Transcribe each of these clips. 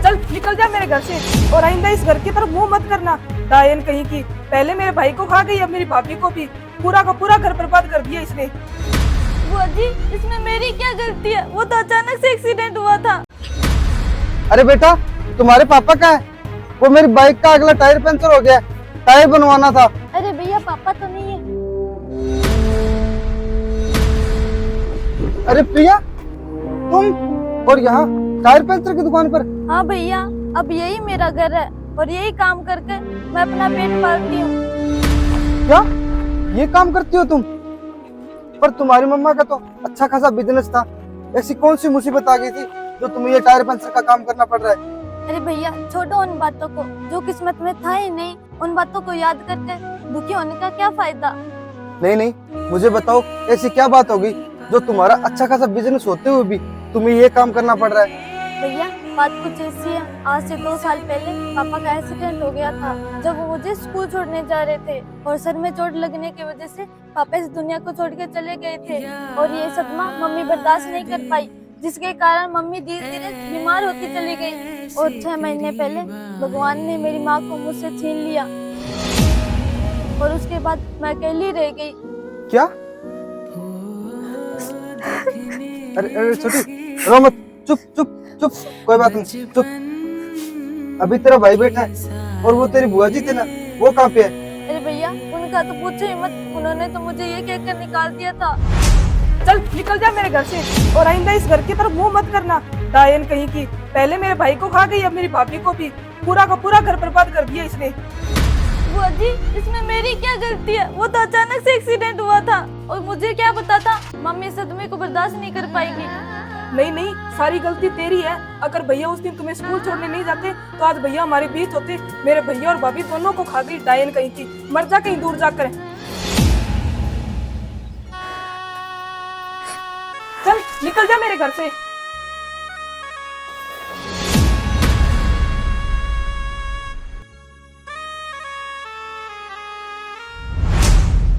चल निकल जा मेरे घर से और आइंदा इस घर की तरफ मुंह मत करना। डायन कहीं की, पहले मेरे भाई को खा गई, अब मेरी भाभी को भी। पूरा का पूरा घर बर्बाद कर दिया इसने। बुआ जी, इसमें मेरी क्या गलती है? वो तो अचानक से एक्सीडेंट हुआ था। अरे बेटा, तुम्हारे पापा कहाँ है? वो मेरी बाइक का अगला टायर पंचर हो गया, टायर बनवाना था। अरे भैया, पापा तो नहीं है। अरे प्रिया, तुम और यहाँ टायर पंचर की दुकान पर? हाँ भैया, अब यही मेरा घर है और यही काम करके मैं अपना पेट पालती हूँ। क्या ये काम करती हो तुम? पर तुम्हारी मम्मा का तो अच्छा खासा बिजनेस था, ऐसी कौन सी मुसीबत आ गई थी जो तुम्हें ये टायर पंचर का काम करना पड़ रहा है? अरे भैया, छोड़ो उन बातों को, जो किस्मत में था ही नहीं। उन बातों को याद करके दुखी होने का क्या फायदा। नहीं नहीं, मुझे बताओ ऐसी क्या बात होगी जो तुम्हारा अच्छा खासा बिजनेस होते हुए भी तुम्हें ये काम करना पड़ रहा है? भैया, बात कुछ ऐसी है। आज से 2 साल पहले पापा का एक्सीडेंट हो गया था, जब वो मुझे स्कूल छोड़ने जा रहे थे और सर में चोट लगने की वजह से पापा इस दुनिया को छोड़ के चले गए थे। और ये सदमा मम्मी बर्दाश्त नहीं कर पाई, जिसके कारण मम्मी धीरे धीरे बीमार होती चली गई। और 6 महीने पहले भगवान ने मेरी माँ को मुझसे छीन लिया और उसके बाद मैं अकेली रह गई। क्या? अरे अरे छोटी, रो मत, चुप चुप चुप, कोई बात नहीं, चुप। अभी तेरा भाई बैठा है और वो तेरी बुआ जी थे ना, वो कहाँ पे है? अरे भैया, उनका तो पूछो ही मत। उन्होंने तो मुझे ये कहकर निकाल दिया था। चल निकल जा मेरे घर से और आइंदा इस घर की तरफ मुंह मत करना। डायन कहीं की, पहले मेरे भाई को खा गई, अब मेरी भाभी को भी। पूरा का पूरा घर बर्बाद कर दिया इसने। बुआ जी, इसमें मेरी क्या गलती है? वो तो अचानक से एक्सीडेंट हुआ था और मुझे क्या पता था मम्मी सदमे को बर्दाश्त नहीं कर पाएगी। नहीं नहीं, सारी गलती तेरी है। अगर भैया उस दिन तुम्हें स्कूल छोड़ने नहीं जाते तो आज भैया हमारे बीच होते। मेरे भैया और भाभी दोनों को खा गई डायन कहीं की। मर जा कहीं दूर जाकर। चल निकल जा मेरे घर से।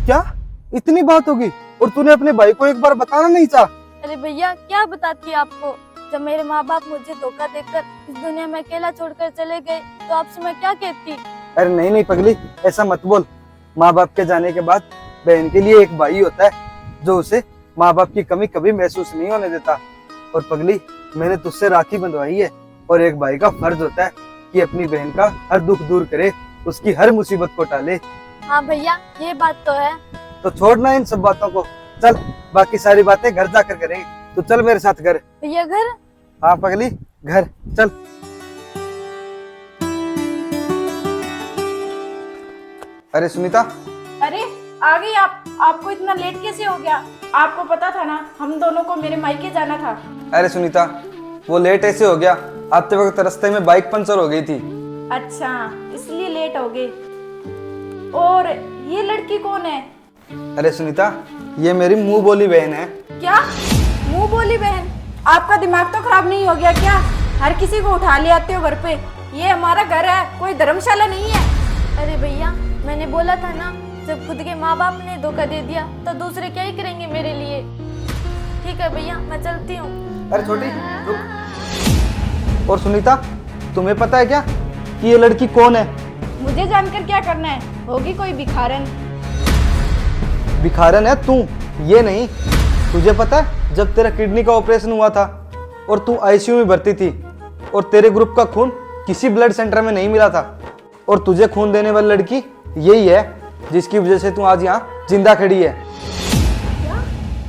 क्या इतनी बात होगी और तूने अपने भाई को एक बार बताना नहीं चाहा? अरे भैया, क्या बताती आपको? जब मेरे माँ बाप मुझे धोखा देकर इस दुनिया में अकेला छोड़कर चले गए तो आपसे मैं क्या कहती? अरे नहीं नहीं पगली, ऐसा मत बोल। माँ बाप के जाने के बाद बहन के लिए एक भाई होता है जो उसे माँ बाप की कमी कभी महसूस नहीं होने देता। और पगली, मैंने तुझसे राखी बंधवाई है और एक भाई का फर्ज होता है कि अपनी बहन का हर दुख दूर करे, उसकी हर मुसीबत को टाले। हाँ भैया, ये बात तो है। तो छोड़ना इन सब बातों को, चल बाकी सारी बातें घर जाकर करेंगे। तो चल मेरे साथ घर। भैया घर? हाँ पगली, घर चल। अरे सुनीता, अरे आ गई आप। आपको इतना लेट कैसे हो गया? आपको पता था ना हम दोनों को मेरे मायके जाना था। अरे सुनीता, वो लेट ऐसे हो गया, आते वक्त रास्ते में बाइक पंचर हो गई थी। अच्छा, इसलिए लेट हो गए। और ये लड़की कौन है? अरे सुनीता, ये मेरी मुंह बोली बहन है। क्या मुंह बोली बहन? आपका दिमाग तो खराब नहीं हो गया क्या? हर किसी को उठा ले आते हो घर पे। ये हमारा घर है, कोई धर्मशाला नहीं है। अरे भैया, मैंने बोला था ना, जब खुद के माँ बाप ने धोखा दे दिया तो दूसरे क्या ही करेंगे मेरे लिए। ठीक है भैया, मैं चलती हूँ। अरे छोटी रुक। और सुनीता, तुम्हें पता है क्या कि ये लड़की कौन है? मुझे जानकर क्या करना है? होगी कोई भिखारन। भिखारन है तू, ये नहीं। तुझे पता है जब तेरा किडनी का ऑपरेशन हुआ था और तू आईसीयू में भर्ती थी और तेरे ग्रुप का खून किसी ब्लड सेंटर में नहीं मिला था, और तुझे खून देने वाली लड़की यही है जिसकी वजह से तू आज यहाँ जिंदा खड़ी है। क्या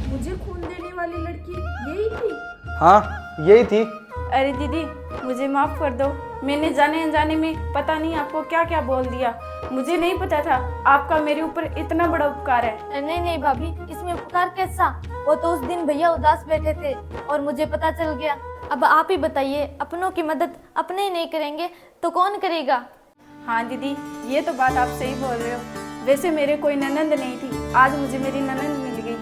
मुझे खून देने वाली लड़की यही थी? हाँ यही थी। अरे दीदी, मुझे माफ कर दो। मैंने जाने अनजाने में पता नहीं आपको क्या क्या बोल दिया। मुझे नहीं पता था आपका मेरे ऊपर इतना बड़ा उपकार है। नहीं नहीं भाभी, इसमें उपकार कैसा? वो तो उस दिन भैया उदास बैठे थे और मुझे पता चल गया। अब आप ही बताइए, अपनों की मदद अपने ही नहीं करेंगे तो कौन करेगा? हाँ दीदी, ये तो बात आप सही बोल रहे हो। वैसे मेरे कोई ननंद नहीं थी, आज मुझे मेरी ननंद मिल गई।